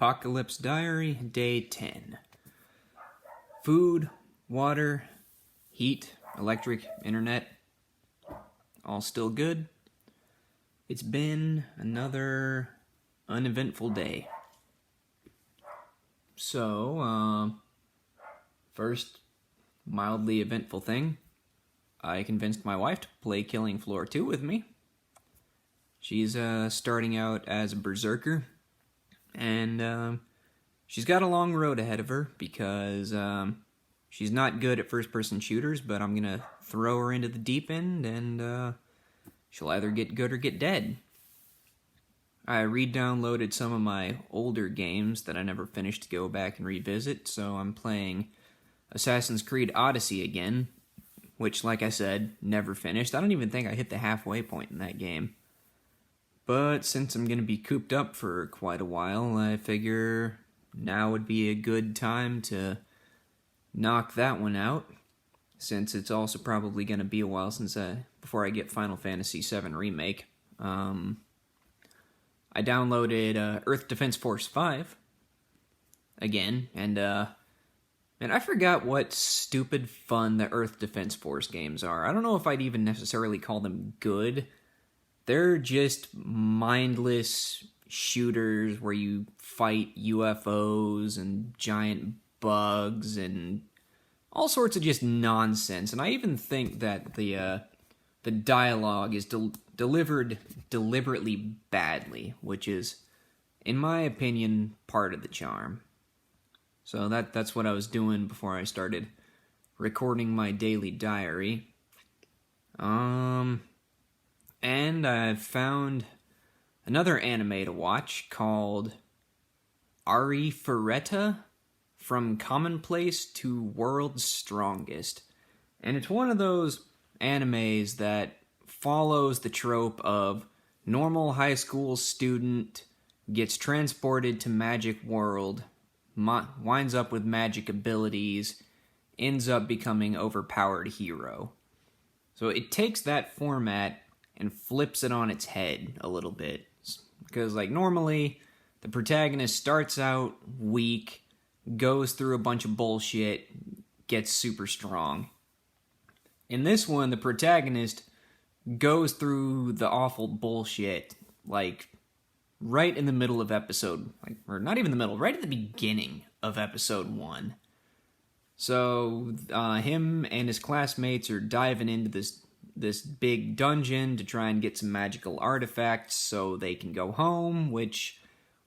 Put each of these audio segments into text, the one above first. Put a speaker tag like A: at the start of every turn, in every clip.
A: Apocalypse Diary, Day 10. Food, water, heat, electric, internet, all still good. It's been another uneventful day. So, first mildly eventful thing, I convinced my wife to play Killing Floor 2 with me. She's starting out as a berserker, and she's got a long road ahead of her because she's not good at first-person shooters, but I'm gonna throw her into the deep end, and she'll either get good or get dead. I re-downloaded some of my older games that I never finished to go back and revisit, so I'm playing Assassin's Creed Odyssey again, which, like I said, never finished. I don't even think I hit the halfway point in that game. But since I'm going to be cooped up for quite a while, I figure now would be a good time to knock that one out, since it's also probably going to be a while since before I get Final Fantasy VII Remake. I downloaded Earth Defense Force 5 again, and I forgot what stupid fun the Earth Defense Force games are. I don't know if I'd even necessarily call them good. They're just mindless shooters where you fight UFOs and giant bugs and all sorts of just nonsense. And I even think that the dialogue is delivered deliberately badly, which is, in my opinion, part of the charm. So that's what I was doing before I started recording my daily diary. And I've found another anime to watch called Arifureta, From Commonplace to World's Strongest. And it's one of those animes that follows the trope of normal high school student gets transported to magic world, winds up with magic abilities, ends up becoming overpowered hero. So it takes that format and flips it on its head a little bit. Because, like, normally, the protagonist starts out weak, goes through a bunch of bullshit, gets super strong. In this one, the protagonist goes through the awful bullshit, like, right in the middle of episode, or not even the middle, right at the beginning of episode 1. So, him and his classmates are diving into this big dungeon to try and get some magical artifacts so they can go home, which,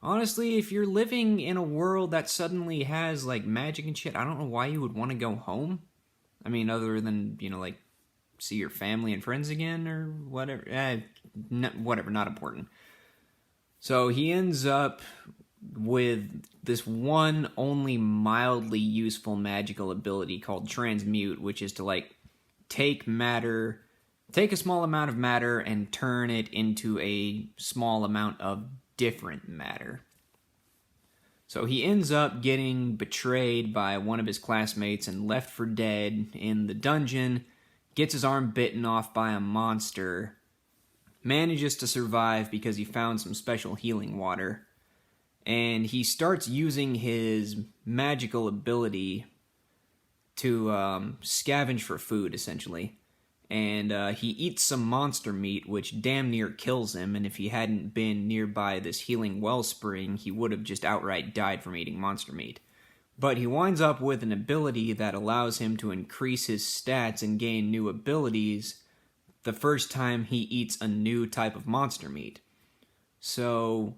A: honestly, if you're living in a world that suddenly has, like, magic and shit, I don't know why you would want to go home. I mean, other than, like, see your family and friends again, or whatever. Whatever, not important. So he ends up with this one only mildly useful magical ability called Transmute, which is to, like, take a small amount of matter and turn it into a small amount of different matter. So he ends up getting betrayed by one of his classmates and left for dead in the dungeon, gets his arm bitten off by a monster, manages to survive because he found some special healing water, and he starts using his magical ability to scavenge for food, essentially. And he eats some monster meat, which damn near kills him, and if he hadn't been nearby this healing wellspring, he would have just outright died from eating monster meat. But he winds up with an ability that allows him to increase his stats and gain new abilities the first time he eats a new type of monster meat. So,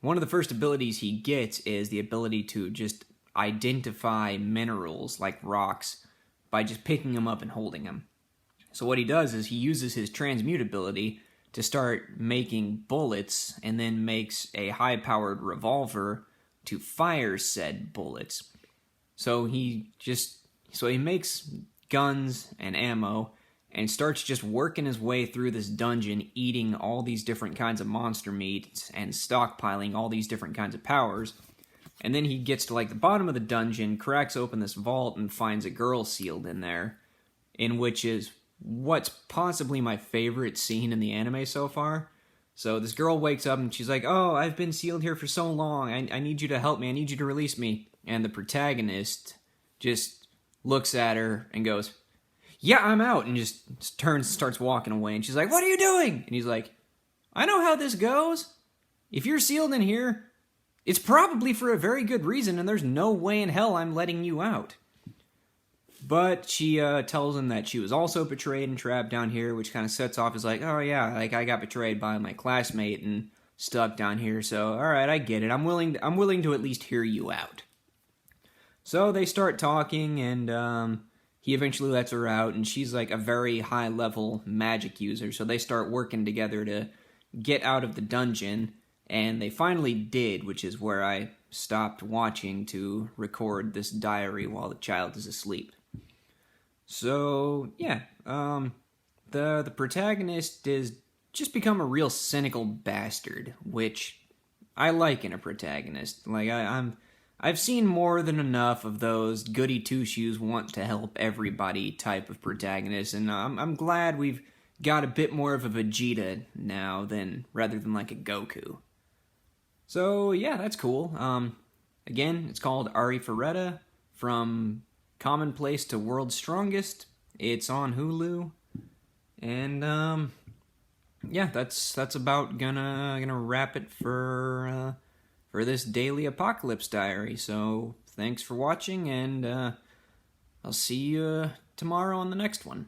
A: one of the first abilities he gets is the ability to just identify minerals, like rocks, by just picking them up and holding them. So what he does is he uses his transmute ability to start making bullets, and then makes a high-powered revolver to fire said bullets. So he makes guns and ammo, and starts just working his way through this dungeon, eating all these different kinds of monster meat, and stockpiling all these different kinds of powers. And then he gets to, like, the bottom of the dungeon, cracks open this vault, and finds a girl sealed in there, in which is what's possibly my favorite scene in the anime so far. So this girl wakes up and she's like, "Oh, I've been sealed here for so long. I need you to help me. I need you to release me." And the protagonist just looks at her and goes, "Yeah, I'm out," and just turns and starts walking away. And she's like, "What are you doing?" And he's like, "I know how this goes. If you're sealed in here, it's probably for a very good reason, and there's no way in hell I'm letting you out." But she tells him that she was also betrayed and trapped down here, which kind of sets off as like, "Oh yeah, like I got betrayed by my classmate and stuck down here. So all right, I get it. I'm willing to at least hear you out." So they start talking, and he eventually lets her out, and she's like a very high level magic user. So they start working together to get out of the dungeon, and they finally did, which is where I stopped watching to record this diary while the child is asleep. So yeah, the protagonist is just become a real cynical bastard, which I like in a protagonist. Like I've seen more than enough of those goody two shoes want to help everybody type of protagonists, and I'm glad we've got a bit more of a Vegeta now rather than like a Goku. So yeah, that's cool. Again, it's called Ari Ferretta, From Commonplace to World's Strongest. It's on Hulu, and yeah, that's about gonna wrap it for this daily apocalypse diary. So thanks for watching, and I'll see you tomorrow on the next one.